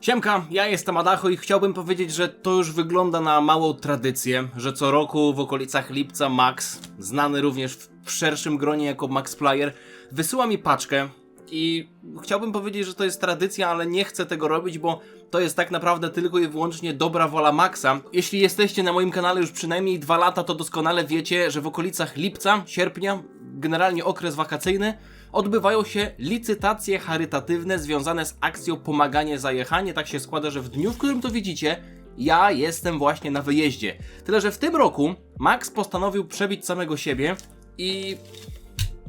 Siemka, ja jestem Adacho i chciałbym powiedzieć, że to już wygląda na małą tradycję, że co roku w okolicach lipca Max, znany również w szerszym gronie jako Maxplayer, wysyła mi paczkę i chciałbym powiedzieć, że to jest tradycja, ale nie chcę tego robić, bo to jest tak naprawdę tylko i wyłącznie dobra wola Maxa. Jeśli jesteście na moim kanale już przynajmniej 2 lata, to doskonale wiecie, że w okolicach lipca, sierpnia, generalnie okres wakacyjny, odbywają się licytacje charytatywne związane z akcją Pomaganie za jechanie. Tak się składa, że w dniu, w którym to widzicie, ja jestem właśnie na wyjeździe. Tyle, że w tym roku Max postanowił przebić samego siebie i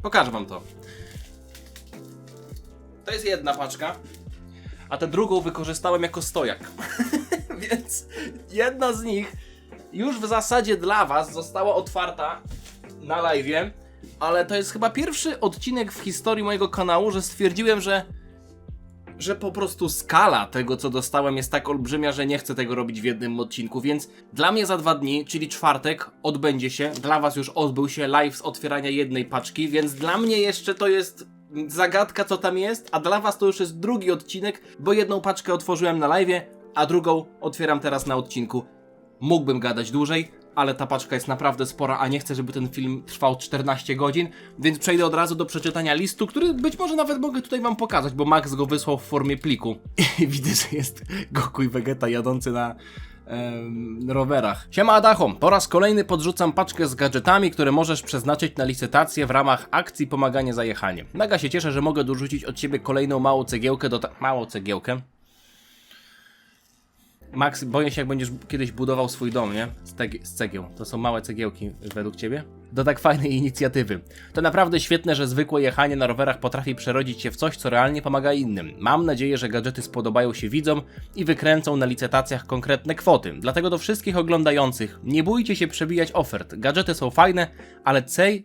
pokażę wam to. To jest jedna paczka, a tę drugą wykorzystałem jako stojak. Więc jedna z nich już w zasadzie dla was została otwarta na live'ie. Ale to jest chyba pierwszy odcinek w historii mojego kanału, że stwierdziłem, że po prostu skala tego, co dostałem, jest tak olbrzymia, że nie chcę tego robić w jednym odcinku, więc dla mnie za 2 dni, czyli czwartek, odbędzie się, dla was już odbył się live z otwierania jednej paczki, więc dla mnie jeszcze to jest zagadka, co tam jest, a dla was to już jest drugi odcinek, bo jedną paczkę otworzyłem na live'ie, a drugą otwieram teraz na odcinku. Mógłbym gadać dłużej, ale ta paczka jest naprawdę spora, a nie chcę, żeby ten film trwał 14 godzin, więc przejdę od razu do przeczytania listu, który być może nawet mogę tutaj wam pokazać, bo Max go wysłał w formie pliku. I widzę, że jest Goku i Vegeta jadący na rowerach. Siema Adacho, po raz kolejny podrzucam paczkę z gadżetami, które możesz przeznaczyć na licytację w ramach akcji Pomaganie za jechanie. Mega się cieszę, że mogę dorzucić od ciebie kolejną małą cegiełkę małą cegiełkę. Max, boję się, jak będziesz kiedyś budował swój dom, nie? Z cegieł. To są małe cegiełki według ciebie? Do tak fajnej inicjatywy. To naprawdę świetne, że zwykłe jechanie na rowerach potrafi przerodzić się w coś, co realnie pomaga innym. Mam nadzieję, że gadżety spodobają się widzom i wykręcą na licytacjach konkretne kwoty. Dlatego do wszystkich oglądających, nie bójcie się przebijać ofert. Gadżety są fajne, ale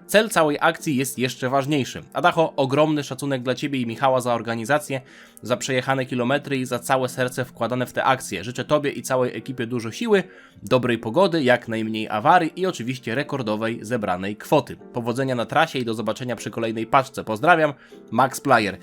cel całej akcji jest jeszcze ważniejszy. Adacho, ogromny szacunek dla ciebie i Michała za organizację, za przejechane kilometry i za całe serce wkładane w te akcje. Życzę tobie i całej ekipie dużo siły, dobrej pogody, jak najmniej awarii i oczywiście rekordowej zebranej kwoty. Powodzenia na trasie i do zobaczenia przy kolejnej paczce. Pozdrawiam, Maxplayer.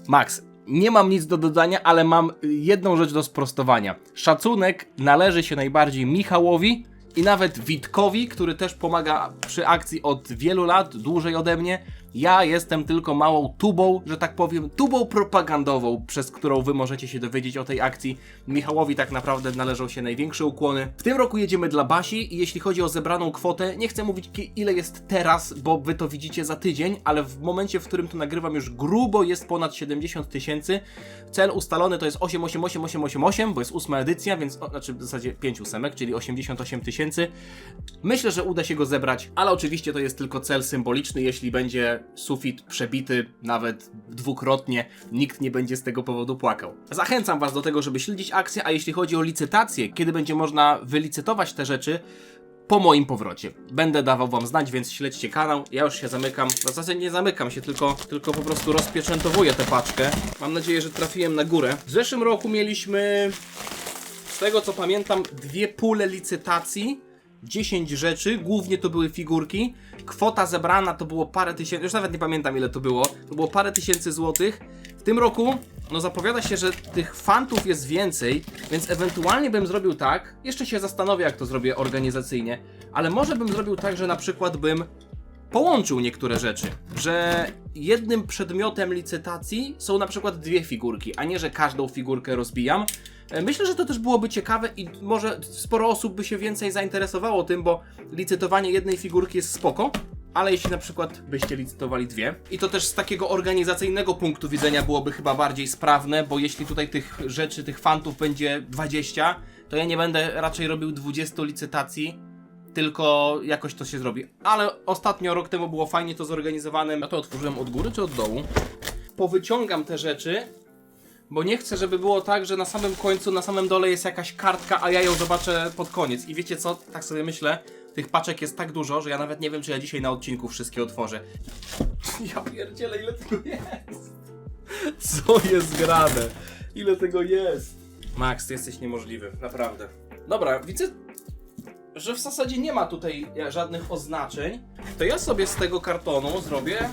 Max, nie mam nic do dodania, ale mam jedną rzecz do sprostowania. Szacunek należy się najbardziej Michałowi i nawet Witkowi, który też pomaga przy akcji od wielu lat, dłużej ode mnie. Ja jestem tylko małą tubą, że tak powiem, tubą propagandową, przez którą wy możecie się dowiedzieć o tej akcji. Michałowi tak naprawdę należą się największe ukłony. W tym roku jedziemy dla Basi i jeśli chodzi o zebraną kwotę, nie chcę mówić ile jest teraz, bo wy to widzicie za tydzień, ale w momencie, w którym to nagrywam, już grubo jest ponad 70 000. Cel ustalony to jest 88888, bo jest 8. edycja, więc znaczy w zasadzie 5 ósemek, czyli 88 000. Myślę, że uda się go zebrać, ale oczywiście to jest tylko cel symboliczny, jeśli będzie sufit przebity nawet dwukrotnie, nikt nie będzie z tego powodu płakał. Zachęcam was do tego, żeby śledzić akcję, a jeśli chodzi o licytację, kiedy będzie można wylicytować te rzeczy, po moim powrocie. Będę dawał wam znać, więc śledźcie kanał. Ja już się zamykam. W zasadzie nie zamykam się, tylko po prostu rozpieczętowuję tę paczkę. Mam nadzieję, że trafiłem na górę. W zeszłym roku mieliśmy, z tego co pamiętam, 2 pule licytacji. 10 rzeczy, głównie to były figurki. Kwota zebrana to było parę tysięcy, już nawet nie pamiętam ile to było. To było parę tysięcy złotych. W tym roku, no zapowiada się, że tych fantów jest więcej, więc ewentualnie bym zrobił tak, jeszcze się zastanowię jak to zrobię organizacyjnie, ale może bym zrobił tak, że na przykład bym połączył niektóre rzeczy, że jednym przedmiotem licytacji są na przykład 2 figurki, a nie, że każdą figurkę rozbijam. Myślę, że to też byłoby ciekawe i może sporo osób by się więcej zainteresowało tym, bo licytowanie jednej figurki jest spoko, ale jeśli na przykład byście licytowali 2 i to też z takiego organizacyjnego punktu widzenia byłoby chyba bardziej sprawne, bo jeśli tutaj tych rzeczy, tych fantów będzie 20, to ja nie będę raczej robił 20 licytacji, tylko jakoś to się zrobi. Ale ostatnio, rok temu było fajnie to zorganizowane. Ja to otworzyłem od góry czy od dołu? Powyciągam te rzeczy, bo nie chcę, żeby było tak, że na samym końcu, na samym dole jest jakaś kartka, a ja ją zobaczę pod koniec. I wiecie co? Tak sobie myślę, tych paczek jest tak dużo, że ja nawet nie wiem, czy ja dzisiaj na odcinku wszystkie otworzę. Ja pierdzielę, ile tego jest? Co jest grane? Ile tego jest? Max, ty jesteś niemożliwy, naprawdę. Dobra, widzę, że w zasadzie nie ma tutaj żadnych oznaczeń. To ja sobie z tego kartonu zrobię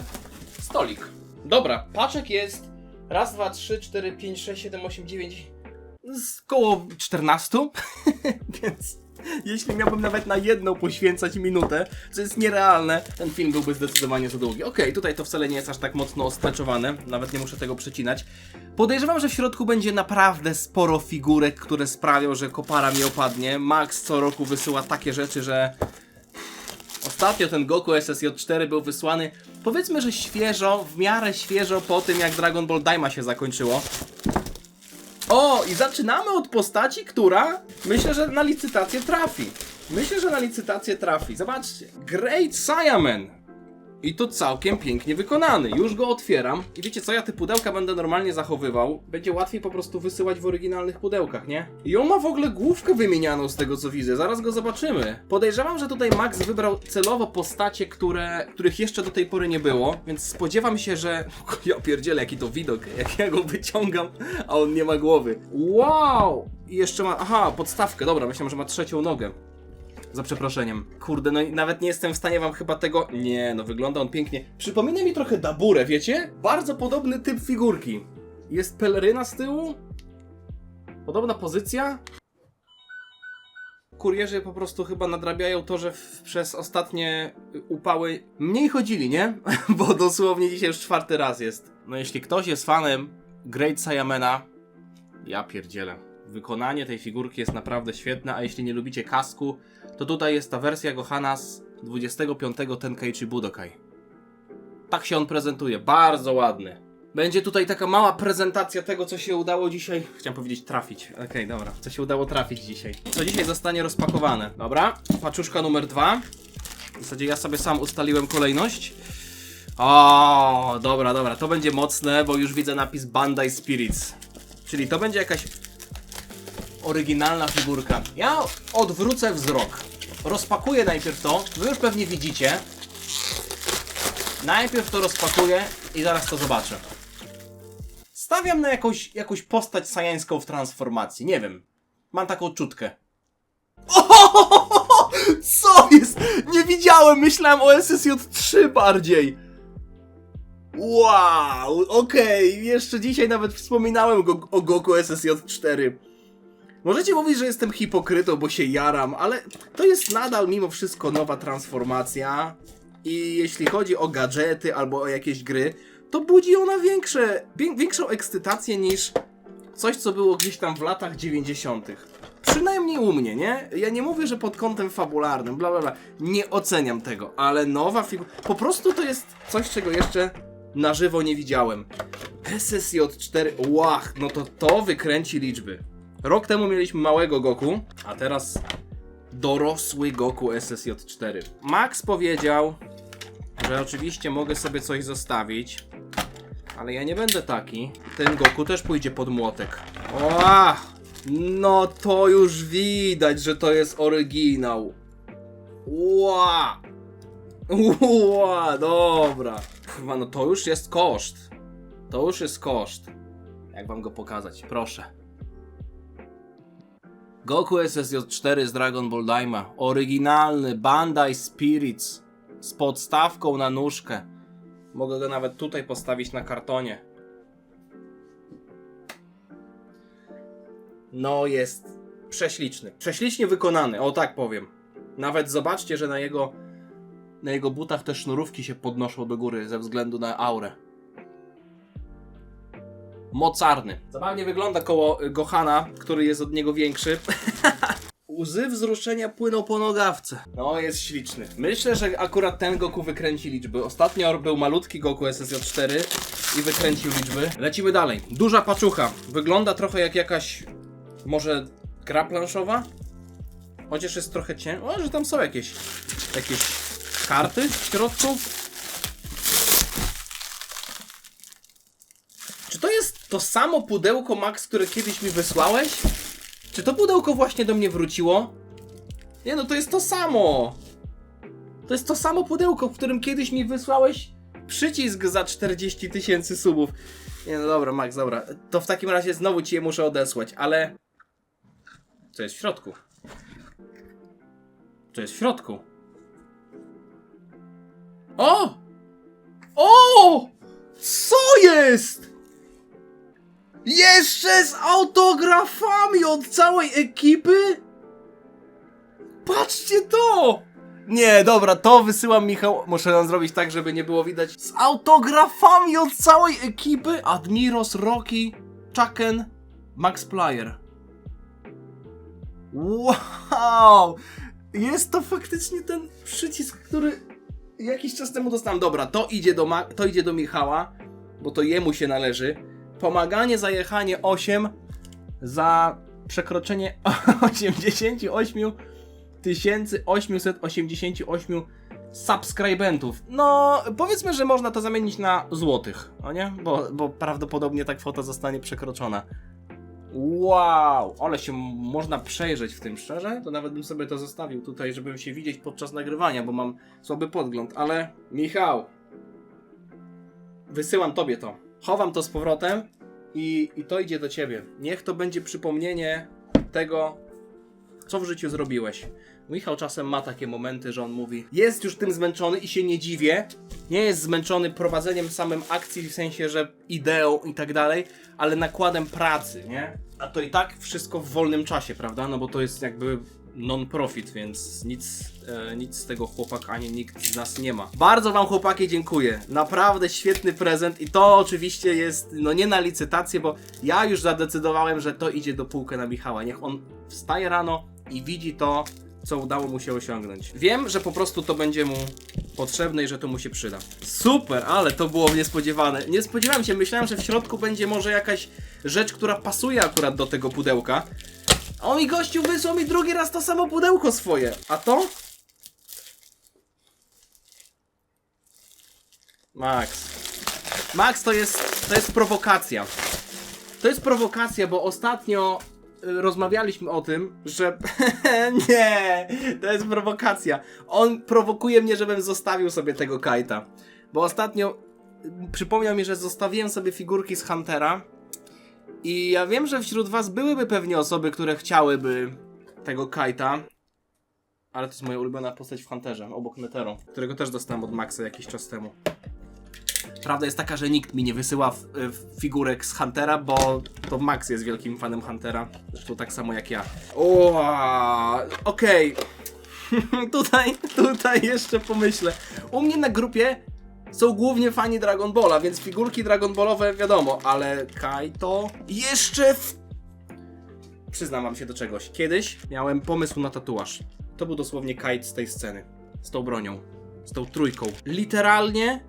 stolik. Dobra, paczek jest raz, 2, 3, 4, 5, 6, 7, 8, 9, z koło 14, więc jeśli miałbym nawet na jedną poświęcać minutę, co jest nierealne, ten film byłby zdecydowanie za długi. Okej, tutaj to wcale nie jest aż tak mocno ostreczowane, nawet nie muszę tego przecinać. Podejrzewam, że w środku będzie naprawdę sporo figurek, które sprawią, że kopara mi opadnie. Max co roku wysyła takie rzeczy, że... Ostatnio ten Goku SSJ4 był wysłany, powiedzmy, że świeżo, w miarę świeżo po tym, jak Dragon Ball Daima się zakończyło. O, i zaczynamy od postaci, która myślę, że na licytację trafi. Zobaczcie, Great Saiyaman. I to całkiem pięknie wykonany. Już go otwieram. I wiecie co, ja te pudełka będę normalnie zachowywał. Będzie łatwiej po prostu wysyłać w oryginalnych pudełkach, nie? I on ma w ogóle główkę wymienianą z tego co widzę. Zaraz go zobaczymy. Podejrzewam, że tutaj Max wybrał celowo postacie, których jeszcze do tej pory nie było. Więc spodziewam się, że... Ja pierdzielę, jaki to widok. Jak ja go wyciągam, a on nie ma głowy. Wow! I jeszcze ma... Aha, podstawkę. Dobra, myślałem, że ma trzecią nogę. Za przeproszeniem. Kurde, no i nawet nie jestem w stanie wam chyba tego... Nie, no wygląda on pięknie. Przypomina mi trochę Daburę, wiecie? Bardzo podobny typ figurki. Jest peleryna z tyłu. Podobna pozycja. Kurierzy po prostu chyba nadrabiają to, że przez ostatnie upały mniej chodzili, nie? Bo dosłownie dzisiaj już 4. raz jest. No jeśli ktoś jest fanem Great Saiyamana, ja pierdzielę. Wykonanie tej figurki jest naprawdę świetne, a jeśli nie lubicie kasku, to tutaj jest ta wersja Gohana z 25. Tenkaichi Budokai. Tak się on prezentuje, bardzo ładny. Będzie tutaj taka mała prezentacja tego, co się udało dzisiaj... Chciałem powiedzieć trafić. Okej, dobra. Co się udało trafić dzisiaj. Co dzisiaj zostanie rozpakowane. Dobra, paczuszka numer 2. W zasadzie ja sobie sam ustaliłem kolejność. O, dobra. To będzie mocne, bo już widzę napis Bandai Spirits. Czyli to będzie jakaś... oryginalna figurka. Ja odwrócę wzrok. Rozpakuję najpierw to. Wy już pewnie widzicie. Najpierw to rozpakuję i zaraz to zobaczę. Stawiam na jakąś postać sajańską w transformacji. Nie wiem. Mam taką czutkę. O, co jest? Nie widziałem. Myślałem o SSJ3 bardziej. Wow. Okej. Jeszcze dzisiaj nawet wspominałem o Goku SSJ4. Możecie mówić, że jestem hipokrytą, bo się jaram, ale to jest nadal mimo wszystko nowa transformacja i jeśli chodzi o gadżety albo o jakieś gry, to budzi ona większą ekscytację niż coś, co było gdzieś tam w latach 90. Przynajmniej u mnie, nie? Ja nie mówię, że pod kątem fabularnym, bla bla bla, nie oceniam tego, ale nowa figura... Po prostu to jest coś, czego jeszcze na żywo nie widziałem. SSJ4, łach, no to wykręci liczby. Rok temu mieliśmy małego Goku, a teraz dorosły Goku SSJ4. Max powiedział, że oczywiście mogę sobie coś zostawić, ale ja nie będę taki. Ten Goku też pójdzie pod młotek. O, no to już widać, że to jest oryginał. Ła, dobra. Chyba no to już jest koszt. To już jest koszt. Jak wam go pokazać? Proszę. Goku SSJ4 z Dragon Ball Daima. Oryginalny Bandai Spirits. Z podstawką na nóżkę. Mogę go nawet tutaj postawić na kartonie. No jest prześliczny. Prześlicznie wykonany, o tak powiem. Nawet zobaczcie, że na jego butach te sznurówki się podnoszą do góry ze względu na aurę. Mocarny. Zabawnie wygląda koło Gohana, który jest od niego większy. Łzy wzruszenia płyną po nogawce. No, jest śliczny. Myślę, że akurat ten Goku wykręci liczby. Ostatnio był malutki Goku SSJ4 i wykręcił liczby. Lecimy dalej. Duża paczucha. Wygląda trochę jak jakaś... może gra planszowa? Chociaż jest trochę ciężko. O, że tam są jakieś karty w środku. Czy to jest to samo pudełko, Max, które kiedyś mi wysłałeś? Czy to pudełko właśnie do mnie wróciło? Nie no, to jest to samo. To jest to samo pudełko, w którym kiedyś mi wysłałeś przycisk za 40 000 subów. Nie no dobra, Max, dobra. To w takim razie znowu ci je muszę odesłać, ale... Co jest w środku? Co jest w środku? O! O! Co jest? Jeszcze z autografami od całej ekipy? Patrzcie to! Nie, dobra, to wysyłam Michał. Muszę nam zrobić tak, żeby nie było widać. Z autografami od całej ekipy. Admiros, Rocky, Chucken, Max Plyer. Wow! Jest to faktycznie ten przycisk, który jakiś czas temu dostałem. Dobra, to idzie do Michała, bo to jemu się należy. Pomaganie za jechanie 8 za przekroczenie 88 888 subskrybentów. No, powiedzmy, że można to zamienić na złotych, no nie? Bo prawdopodobnie ta kwota zostanie przekroczona. Wow, ale się można przejrzeć w tym, szczerze? To nawet bym sobie to zostawił tutaj, żebym się widzieć podczas nagrywania, bo mam słaby podgląd, ale... Michał, wysyłam tobie to. Chowam to z powrotem i to idzie do ciebie. Niech to będzie przypomnienie tego, co w życiu zrobiłeś. Michał czasem ma takie momenty, że on mówi, jest już tym zmęczony i się nie dziwię. Nie jest zmęczony prowadzeniem samym akcji, w sensie, że ideą i tak dalej, ale nakładem pracy, nie? A to i tak wszystko w wolnym czasie, prawda? No bo to jest jakby non-profit, więc nic z tego chłopak ani nikt z nas nie ma. Bardzo wam, chłopaki, dziękuję. Naprawdę świetny prezent i to oczywiście jest, no nie na licytację, bo ja już zadecydowałem, że to idzie do półkę na Michała. Niech on wstaje rano i widzi to, co udało mu się osiągnąć. Wiem, że po prostu to będzie mu potrzebne i że to mu się przyda. Super, ale to było niespodziewane. Nie spodziewałem się, myślałem, że w środku będzie może jakaś rzecz, która pasuje akurat do tego pudełka. A on mi, gościu, wysłał mi drugi raz to samo pudełko swoje. A to? Max, to jest prowokacja. To jest prowokacja, bo ostatnio rozmawialiśmy o tym, że... Nie, to jest prowokacja. On prowokuje mnie, żebym zostawił sobie tego kajta. Bo ostatnio przypomniał mi, że zostawiłem sobie figurki z Huntera. I ja wiem, że wśród was byłyby pewnie osoby, które chciałyby tego kajta. Ale to jest moja ulubiona postać w Hunterze, obok Netero, którego też dostałem od Maxa jakiś czas temu. Prawda jest taka, że nikt mi nie wysyła figurek z Huntera, bo to Max jest wielkim fanem Huntera. Zresztą tak samo jak ja. Okej. Tutaj jeszcze pomyślę. U mnie na grupie są głównie fani Dragon Balla, więc figurki Dragon Ballowe wiadomo, ale Kaito jeszcze Przyznam wam się do czegoś. Kiedyś miałem pomysł na tatuaż. To był dosłownie kite z tej sceny. Z tą bronią. Z tą trójką. Literalnie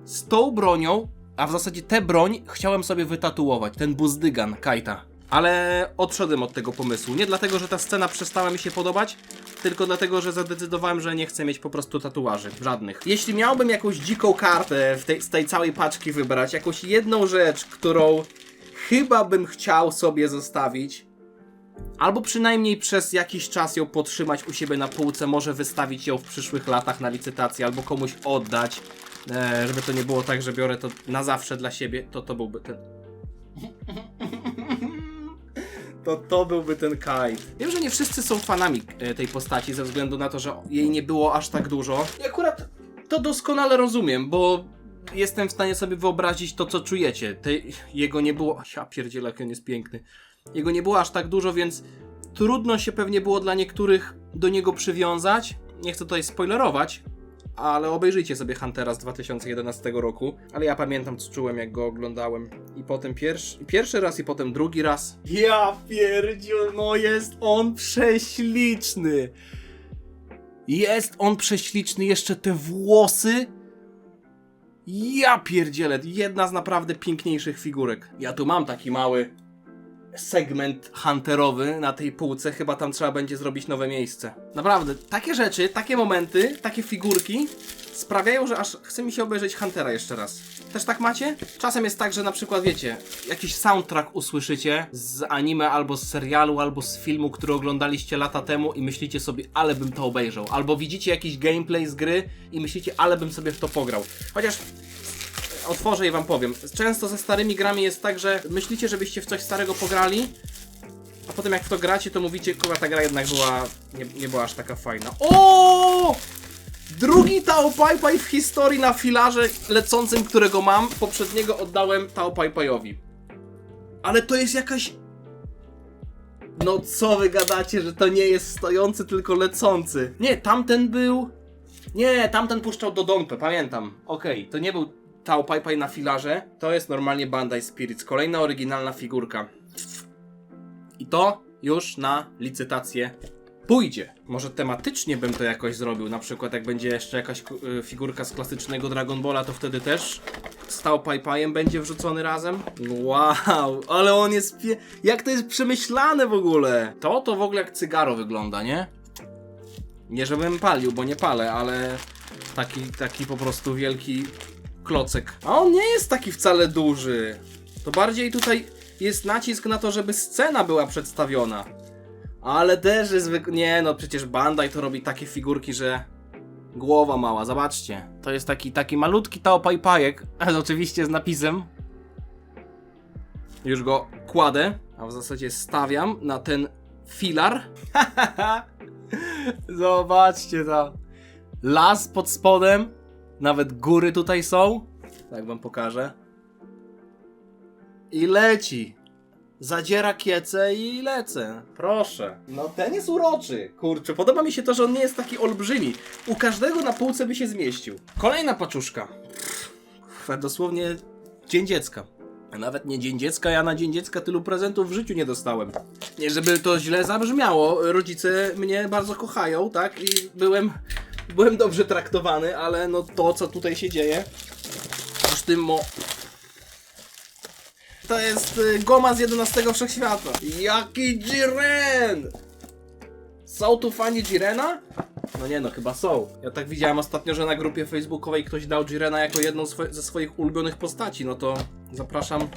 z tą bronią, a w zasadzie tę broń chciałem sobie wytatuować. Ten buzdygan Kaita. Ale odszedłem od tego pomysłu. Nie dlatego, że ta scena przestała mi się podobać, tylko dlatego, że zadecydowałem, że nie chcę mieć po prostu tatuaży. Żadnych. Jeśli miałbym jakąś dziką kartę z tej całej paczki wybrać, jakąś jedną rzecz, którą chyba bym chciał sobie zostawić, albo przynajmniej przez jakiś czas ją podtrzymać u siebie na półce, może wystawić ją w przyszłych latach na licytację, albo komuś oddać, żeby to nie było tak, że biorę to na zawsze dla siebie, to byłby ten... To byłby ten Kai. Wiem, że nie wszyscy są fanami tej postaci, ze względu na to, że jej nie było aż tak dużo. I akurat to doskonale rozumiem, bo jestem w stanie sobie wyobrazić to, co czujecie. Jego nie było... Ja pierdzielę, jak on jest piękny. Jego nie było aż tak dużo, więc trudno się pewnie było dla niektórych do niego przywiązać. Nie chcę tutaj spoilerować, ale obejrzyjcie sobie Huntera z 2011 roku. Ale ja pamiętam, co czułem, jak go oglądałem. I potem pierwszy raz, i potem drugi raz. Ja pierdziu, no jest on prześliczny. Jest on prześliczny, jeszcze te włosy. Ja pierdzielę, jedna z naprawdę piękniejszych figurek. Ja tu mam taki mały segment hunterowy na tej półce, chyba tam trzeba będzie zrobić nowe miejsce. Naprawdę, takie rzeczy, takie momenty, takie figurki sprawiają, że aż chce mi się obejrzeć Huntera jeszcze raz. Też tak macie? Czasem jest tak, że na przykład wiecie, jakiś soundtrack usłyszycie z anime, albo z serialu, albo z filmu, który oglądaliście lata temu i myślicie sobie, ale bym to obejrzał. Albo widzicie jakiś gameplay z gry i myślicie, ale bym sobie w to pograł. Chociaż otworzę i wam powiem. Często ze starymi grami jest tak, że myślicie, żebyście w coś starego pograli, a potem jak w to gracie, to mówicie, kurwa, ta gra jednak nie była aż taka fajna. O! Drugi Tao Pai Pai w historii na filarze lecącym, którego mam. Poprzedniego oddałem Tao Pai Paiowi. Ale to jest jakaś... No co wy gadacie, że to nie jest stojący, tylko lecący? Nie, tamten był... Nie, tamten puszczał Dodonpę, pamiętam. Okej, to nie był Tao Pai Pai na filarze. To jest normalnie Bandai Spirits. Kolejna oryginalna figurka. I to już na licytację pójdzie. Może tematycznie bym to jakoś zrobił. Na przykład jak będzie jeszcze jakaś figurka z klasycznego Dragon Balla, to wtedy też z Tao Pai Paiem będzie wrzucony razem. Wow, ale on jest... Jak to jest przemyślane w ogóle? To w ogóle jak cygaro wygląda, nie? Nie żebym palił, bo nie palę, ale taki po prostu wielki klocek. A on nie jest taki wcale duży. To bardziej tutaj jest nacisk na to, żeby scena była przedstawiona. Ale też jest nie no, przecież Bandai to robi takie figurki, że głowa mała, zobaczcie. To jest taki malutki Tao Pai Paiek, ale oczywiście z napisem. Już go kładę, a w zasadzie stawiam na ten filar. Zobaczcie to. Las pod spodem. Nawet góry tutaj są. Tak wam pokażę. I leci. Zadziera kiece i lecę. Proszę. No ten jest uroczy. Kurczę, podoba mi się to, że on nie jest taki olbrzymi. U każdego na półce by się zmieścił. Kolejna paczuszka. Dosłownie Dzień Dziecka. A nawet nie Dzień Dziecka, ja na Dzień Dziecka tylu prezentów w życiu nie dostałem. Nie żeby to źle zabrzmiało, rodzice mnie bardzo kochają, tak? I byłem dobrze traktowany, ale no to co tutaj się dzieje, aż tym to jest Goma z 11 Wszechświata. Jaki Jiren! Są tu fani Jirena? No nie no, chyba są. Ja tak widziałem ostatnio, że na grupie facebookowej ktoś dał Jirena jako jedną ze swoich ulubionych postaci. No to zapraszam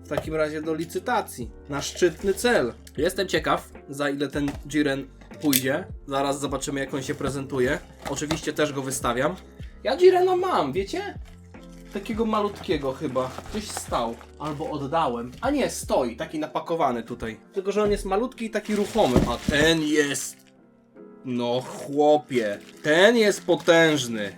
w takim razie do licytacji. Na szczytny cel. Jestem ciekaw, za ile ten Jiren pójdzie. Zaraz zobaczymy, jak on się prezentuje. Oczywiście też go wystawiam. Ja Jirena mam, wiecie? Takiego malutkiego chyba. Gdzieś stał. Albo oddałem. A nie, stoi. Taki napakowany tutaj. Tylko, że on jest malutki i taki ruchomy. A ten jest... No chłopie. Ten jest potężny.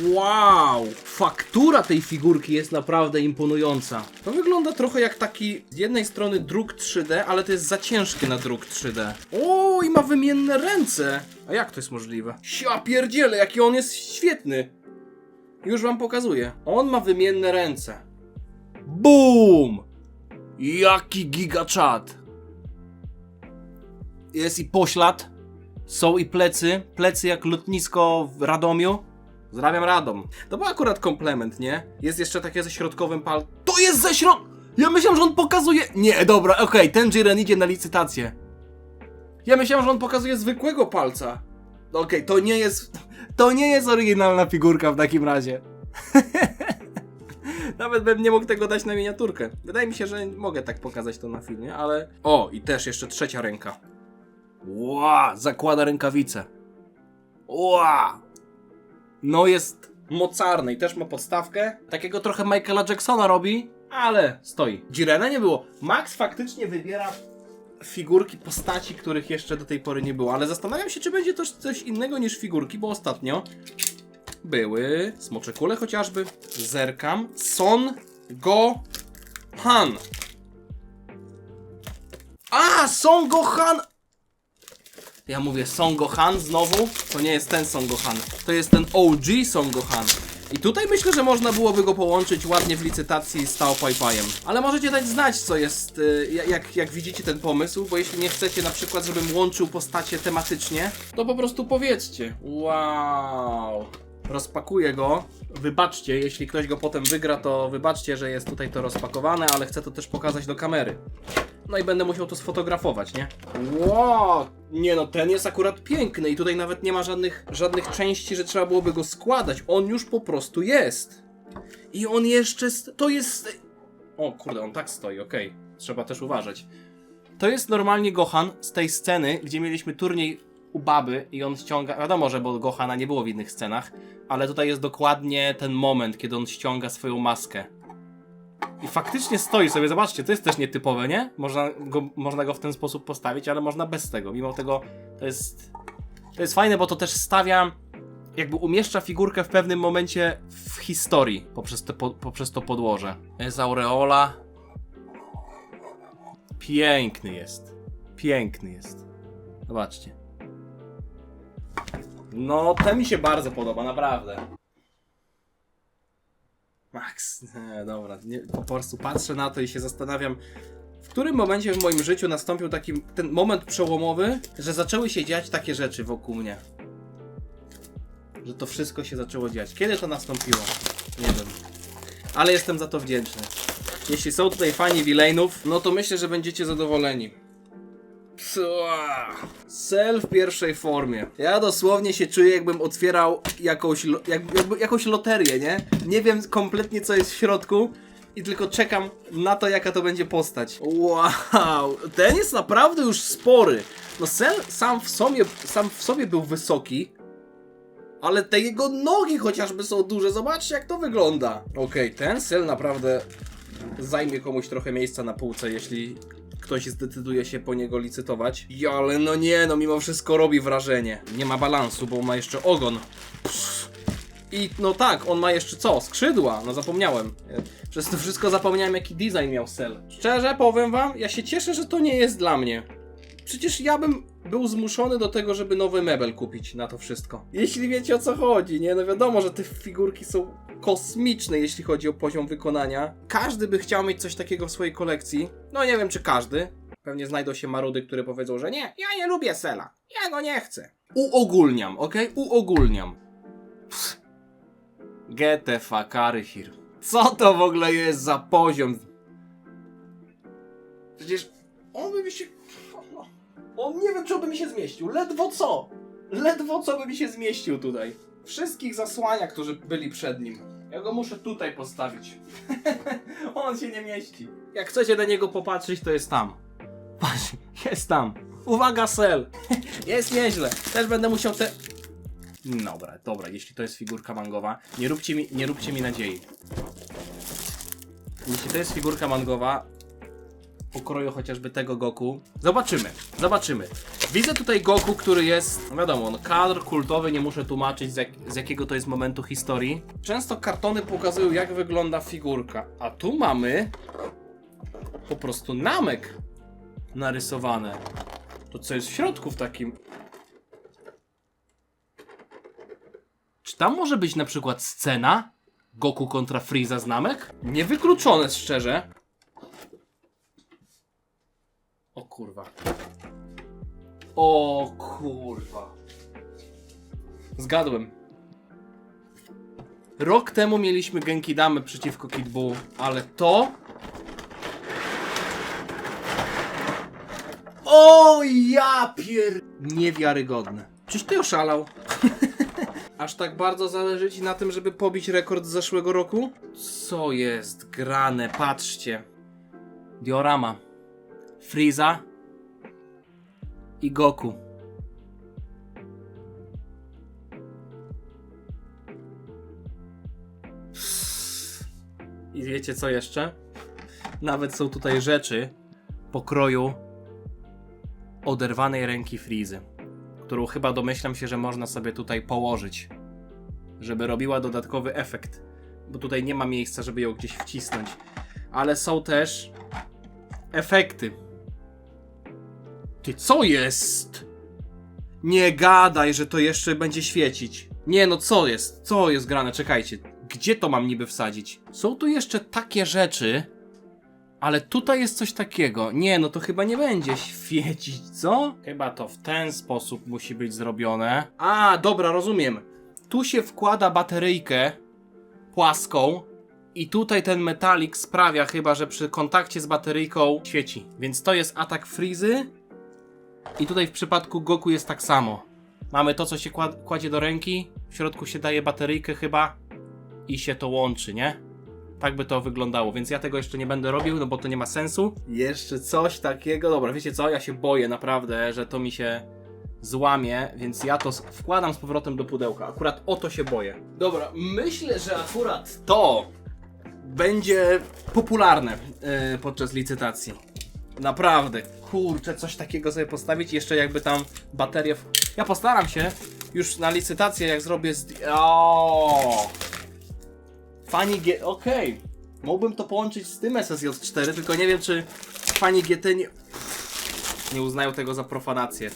Wow. Faktura tej figurki jest naprawdę imponująca. To wygląda trochę jak taki z jednej strony druk 3D, ale to jest za ciężkie na druk 3D. O, i ma wymienne ręce. A jak to jest możliwe? Ja pierdzielę, jaki on jest świetny. Już wam pokazuję. On ma wymienne ręce. BOOM! Jaki gigaczat! Jest i poślad. Są i plecy. Plecy jak lotnisko w Radomiu. Pozdrawiam Radom. To był akurat komplement, nie? Jest jeszcze takie ze środkowym To jest ze Ja myślałem, że on pokazuje... Nie, dobra, okej, ten Jiren idzie na licytację. Ja myślałem, że on pokazuje zwykłego palca. Okej, to nie jest... To nie jest oryginalna figurka w takim razie. Nawet bym nie mógł tego dać na miniaturkę. Wydaje mi się, że mogę tak pokazać to na filmie, ale... O, i też jeszcze trzecia ręka. Ła, zakłada rękawice. Ła. No jest mocarny i też ma podstawkę. Takiego trochę Michaela Jacksona robi, ale stoi. Jirena nie było. Max faktycznie wybiera figurki, postaci, których jeszcze do tej pory nie było, ale zastanawiam się, czy będzie to coś innego niż figurki, bo ostatnio były smocze kule chociażby. Zerkam. Son Gohan. A, Son Gohan! Ja mówię Son Gohan znowu. To nie jest ten Son Gohan. To jest ten OG Son Gohan. I tutaj myślę, że można byłoby go połączyć ładnie w licytacji z Tao Pai Paiem. Ale możecie dać znać, co jest, jak widzicie ten pomysł, bo jeśli nie chcecie na przykład, żebym łączył postacie tematycznie, to po prostu powiedzcie. Wow. Rozpakuję go. Wybaczcie, jeśli ktoś go potem wygra, to wybaczcie, że jest tutaj to rozpakowane, ale chcę to też pokazać do kamery. No i będę musiał to sfotografować, nie? Wow! Nie no, ten jest akurat piękny i tutaj nawet nie ma żadnych części, że trzeba byłoby go składać. On już po prostu jest. I on jeszcze... To jest... O kurde, on tak stoi, okej. Trzeba też uważać. To jest normalnie Gohan z tej sceny, gdzie mieliśmy turniej u baby i on ściąga... Wiadomo, że bo Gohana nie było w innych scenach, ale tutaj jest dokładnie ten moment, kiedy on ściąga swoją maskę. I faktycznie stoi sobie, zobaczcie, to jest też nietypowe, nie? Można go w ten sposób postawić, ale można bez tego. Mimo tego to jest fajne, bo to też stawia, jakby umieszcza figurkę w pewnym momencie w historii poprzez to podłoże. Jest aureola. Piękny jest. Piękny jest. Zobaczcie. No, ten mi się bardzo podoba, naprawdę. Max, nie, dobra, nie, po prostu patrzę na to i się zastanawiam, w którym momencie w moim życiu nastąpił taki ten moment przełomowy, że zaczęły się dziać takie rzeczy wokół mnie. Że to wszystko się zaczęło dziać. Kiedy to nastąpiło? Nie wiem. Ale jestem za to wdzięczny. Jeśli są tutaj fani villainów, no to myślę, że będziecie zadowoleni. Cell w pierwszej formie. Ja dosłownie się czuję, jakbym otwierał jakąś loterię, nie? Nie wiem kompletnie, co jest w środku i tylko czekam na to, jaka to będzie postać. Wow, ten jest naprawdę już spory. No Cell sam w sobie był wysoki, ale te jego nogi chociażby są duże. Zobaczcie, jak to wygląda. Okej, ten Cell naprawdę zajmie komuś trochę miejsca na półce, jeśli ktoś zdecyduje się po niego licytować. Ale no nie, no mimo wszystko robi wrażenie. Nie ma balansu, bo ma jeszcze ogon. I no tak, on ma jeszcze co? Skrzydła, no zapomniałem. Przez to wszystko zapomniałem, jaki design miał Cell. Szczerze powiem wam, ja się cieszę, że to nie jest dla mnie. Przecież ja bym był zmuszony do tego, żeby nowy mebel kupić na to wszystko. Jeśli wiecie, o co chodzi, nie? No wiadomo, że te figurki są kosmiczne, jeśli chodzi o poziom wykonania. Każdy by chciał mieć coś takiego w swojej kolekcji. No nie wiem, czy każdy. Pewnie znajdą się marudy, które powiedzą, że nie, ja nie lubię Cella. Ja go nie chcę. Uogólniam, okej? Uogólniam. Get the fuck out of here. Co to w ogóle jest za poziom? Przecież on by mi się... On nie wiem, czy on by mi się zmieścił. Ledwo co. Ledwo co by mi się zmieścił tutaj. Wszystkich zasłania, którzy byli przed nim. Ja go muszę tutaj postawić. On się nie mieści. Jak chcecie na niego popatrzeć, to jest tam. Patrz, jest tam. Uwaga, Cell. Jest nieźle. Też będę musiał te... Dobra, jeśli to jest figurka mangowa, nie róbcie mi nadziei. Jeśli to jest figurka mangowa, pokroju chociażby tego Goku. Zobaczymy. Widzę tutaj Goku, który jest, wiadomo, no, kadr kultowy, nie muszę tłumaczyć z jakiego to jest momentu historii. Często kartony pokazują, jak wygląda figurka, a tu mamy po prostu namek narysowane. To co jest w środku w takim... Czy tam może być na przykład scena Goku kontra Freeza z namek? Niewykluczone, szczerze. O kurwa. O kurwa. Zgadłem. Rok temu mieliśmy Genkidamę przeciwko Kid Buu, ale to... O ja pier... Niewiarygodne. Czyś ty oszalał? Aż tak bardzo zależy ci na tym, żeby pobić rekord z zeszłego roku? Co jest grane? Patrzcie. Diorama. Freeza i Goku. I wiecie co jeszcze? Nawet są tutaj rzeczy pokroju oderwanej ręki Freezy, którą chyba domyślam się, że można sobie tutaj położyć, żeby robiła dodatkowy efekt, bo tutaj nie ma miejsca, żeby ją gdzieś wcisnąć. Ale są też efekty. Ty, co jest? Nie gadaj, że to jeszcze będzie świecić. Nie, no co jest? Co jest grane? Czekajcie. Gdzie to mam niby wsadzić? Są tu jeszcze takie rzeczy, ale tutaj jest coś takiego. Nie, no to chyba nie będzie świecić, co? Chyba to w ten sposób musi być zrobione. A, dobra, rozumiem. Tu się wkłada bateryjkę płaską i tutaj ten metalik sprawia chyba, że przy kontakcie z bateryjką świeci. Więc to jest atak Freezy. I tutaj w przypadku Goku jest tak samo. Mamy to, co się kładzie do ręki. W środku się daje bateryjkę chyba. I się to łączy, nie? Tak by to wyglądało, więc ja tego jeszcze nie będę robił, no bo to nie ma sensu. Jeszcze coś takiego, dobra, wiecie co, ja się boję naprawdę, że to mi się złamie, więc ja to wkładam z powrotem do pudełka. Akurat o to się boję. Dobra, myślę, że akurat to będzie popularne podczas licytacji. Naprawdę, kurczę, coś takiego sobie postawić, jeszcze jakby tam baterię... Ja postaram się już na licytację, jak zrobię Okej. Mógłbym to połączyć z tym SSJ4, tylko nie wiem, czy fani GT nie uznają tego za profanację.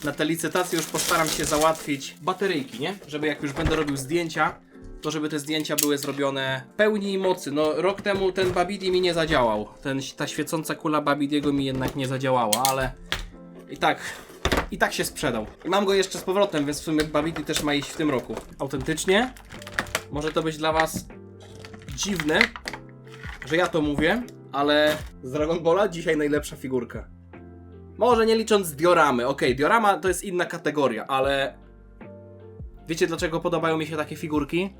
Na te licytacje już postaram się załatwić bateryjki, nie? Żeby jak już będę robił zdjęcia, to żeby te zdjęcia były zrobione w pełni mocy. No rok temu ten Babidi mi nie zadziałał. Ta świecąca kula Babidiego mi jednak nie zadziałała, ale i tak się sprzedał. I mam go jeszcze z powrotem, więc w sumie Babidi też ma iść w tym roku. Autentycznie może to być dla was dziwne, że ja to mówię, ale z Dragon Balla dzisiaj najlepsza figurka. Może nie licząc Dioramy. Okej, Diorama to jest inna kategoria, ale wiecie dlaczego podobają mi się takie figurki?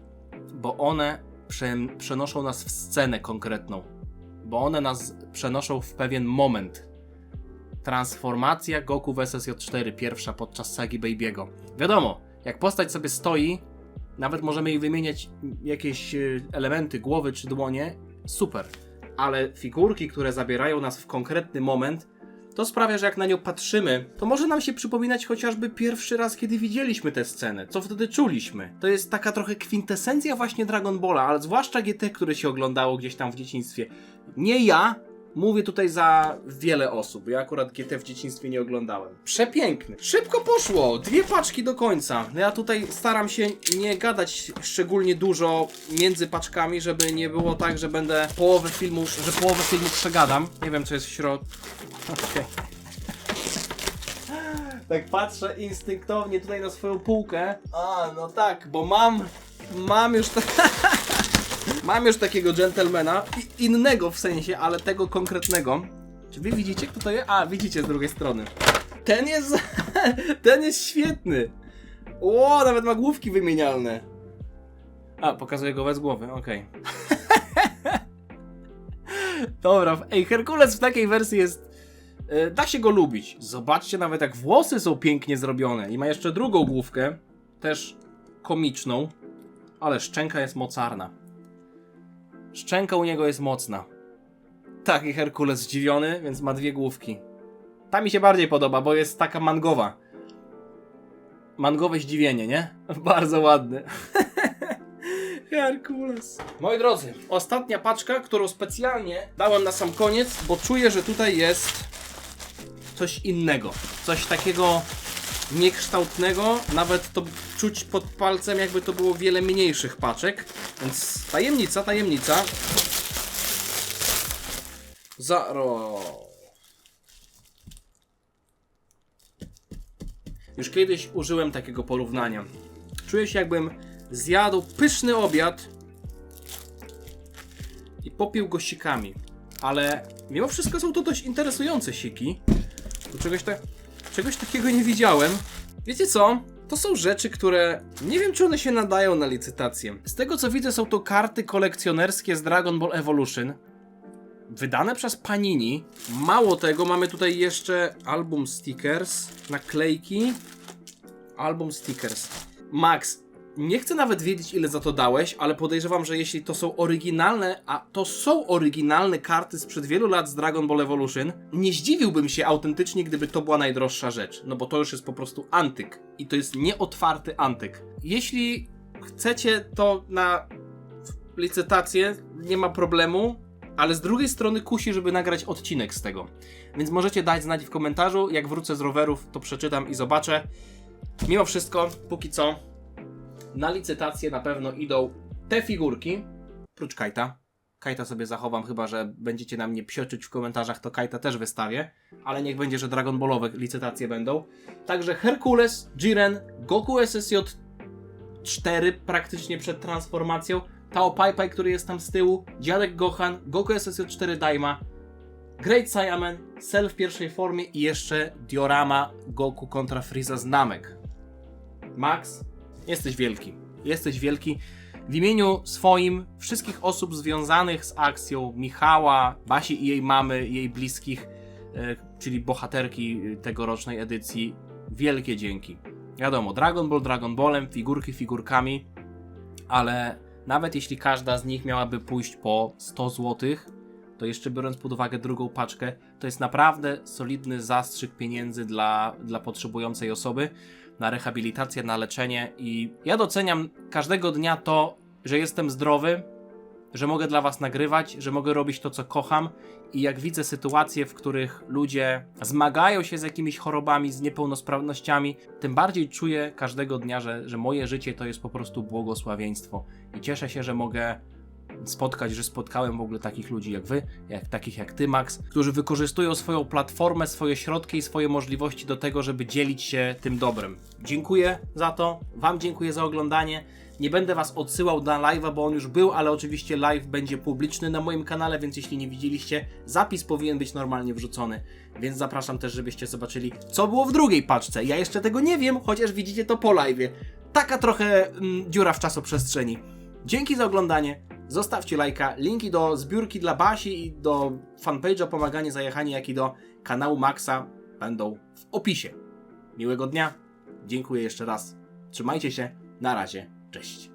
Bo one przenoszą nas w scenę konkretną. Bo one nas przenoszą w pewien moment. Transformacja Goku w SSJ4 pierwsza podczas sagi Baby'ego. Wiadomo, jak postać sobie stoi, nawet możemy jej wymieniać jakieś elementy, głowy czy dłonie, super. Ale figurki, które zabierają nas w konkretny moment, to sprawia, że jak na nią patrzymy, to może nam się przypominać chociażby pierwszy raz, kiedy widzieliśmy tę scenę. Co wtedy czuliśmy? To jest taka trochę kwintesencja właśnie Dragon Balla, ale zwłaszcza GT, które się oglądało gdzieś tam w dzieciństwie. Nie ja, mówię tutaj za wiele osób. Ja akurat GT w dzieciństwie nie oglądałem. Przepiękny. Szybko poszło. 2 paczki do końca. Ja tutaj staram się nie gadać szczególnie dużo między paczkami, żeby nie było tak, że będę połowę filmu przegadam. Nie wiem, co jest w środku. Okay. Tak patrzę instynktownie tutaj na swoją półkę. A, no tak, bo mam już mam już takiego gentlemana, innego w sensie, ale tego konkretnego. Czy wy widzicie, kto to jest? A, widzicie z drugiej strony. Ten jest świetny. O, nawet ma główki wymienialne. A, pokazuję go bez głowy, okej. Dobra, ej, Herkules w takiej wersji jest... Da się go lubić. Zobaczcie nawet jak włosy są pięknie zrobione. I ma jeszcze drugą główkę, też komiczną, ale szczęka jest mocarna. Szczęka u niego jest mocna. Taki Herkules zdziwiony, więc ma 2 główki. Ta mi się bardziej podoba, bo jest taka mangowa. Mangowe zdziwienie, nie? Bardzo ładny. Herkules. Moi drodzy, ostatnia paczka, którą specjalnie dałem na sam koniec, bo czuję, że tutaj jest coś innego. Coś takiego niekształtnego. Nawet to czuć pod palcem, jakby to było wiele mniejszych paczek. Więc tajemnica. Już kiedyś użyłem takiego porównania. Czuję się, jakbym zjadł pyszny obiad i popił go sikami. Ale mimo wszystko są to dość interesujące siki. Czegoś takiego nie widziałem. Wiecie co? To są rzeczy, które nie wiem, czy one się nadają na licytację. Z tego co widzę, są to karty kolekcjonerskie z Dragon Ball Evolution. Wydane przez Panini. Mało tego, mamy tutaj jeszcze album stickers, naklejki. Album stickers. Max, nie chcę nawet wiedzieć, ile za to dałeś, ale podejrzewam, że jeśli to są oryginalne, a to są oryginalne karty sprzed wielu lat z Dragon Ball Evolution, nie zdziwiłbym się autentycznie, gdyby to była najdroższa rzecz. No bo to już jest po prostu antyk. I to jest nieotwarty antyk. Jeśli chcecie to na licytację, nie ma problemu, ale z drugiej strony kusi, żeby nagrać odcinek z tego. Więc możecie dać znać w komentarzu, jak wrócę z rowerów, to przeczytam i zobaczę. Mimo wszystko, póki co, na licytację na pewno idą te figurki, prócz Kajta. Kajta sobie zachowam, chyba że będziecie na mnie psioczyć w komentarzach, to Kajta też wystawię. Ale niech będzie, że Dragon Ballowe licytacje będą. Także Herkules, Jiren, Goku SSJ 4 praktycznie przed transformacją, Tao Pai Pai, który jest tam z tyłu, Dziadek Gohan, Goku SSJ 4 Daima, Great Saiyaman, Cell w pierwszej formie i jeszcze diorama Goku kontra Frieza z Namek. Max, jesteś wielki. Jesteś wielki. W imieniu swoim, wszystkich osób związanych z akcją, Michała, Basi i jej mamy, jej bliskich, czyli bohaterki tegorocznej edycji, wielkie dzięki. Wiadomo, Dragon Ballem, figurki figurkami, ale nawet jeśli każda z nich miałaby pójść po 100 zł, to jeszcze biorąc pod uwagę drugą paczkę, to jest naprawdę solidny zastrzyk pieniędzy dla potrzebującej osoby, na rehabilitację, na leczenie i ja doceniam każdego dnia to, że jestem zdrowy że mogę dla was nagrywać, że mogę robić to, co kocham i jak widzę sytuacje, w których ludzie zmagają się z jakimiś chorobami, z niepełnosprawnościami, tym bardziej czuję każdego dnia, że moje życie to jest po prostu błogosławieństwo i cieszę się, że mogę że spotkałem w ogóle takich ludzi jak wy, takich jak ty, Max, którzy wykorzystują swoją platformę, swoje środki i swoje możliwości do tego, żeby dzielić się tym dobrem. Dziękuję za to, wam dziękuję za oglądanie. Nie będę was odsyłał na live'a, bo on już był, ale oczywiście live będzie publiczny na moim kanale, więc jeśli nie widzieliście, zapis powinien być normalnie wrzucony. Więc zapraszam też, żebyście zobaczyli, co było w drugiej paczce. Ja jeszcze tego nie wiem, chociaż widzicie to po live'ie. Taka trochę dziura w czasoprzestrzeni. Dzięki za oglądanie. Zostawcie lajka, linki do zbiórki dla Basi i do fanpage'a Pomaganie Zajechani, jak i do kanału Maxa będą w opisie. Miłego dnia, dziękuję jeszcze raz, trzymajcie się, na razie, cześć.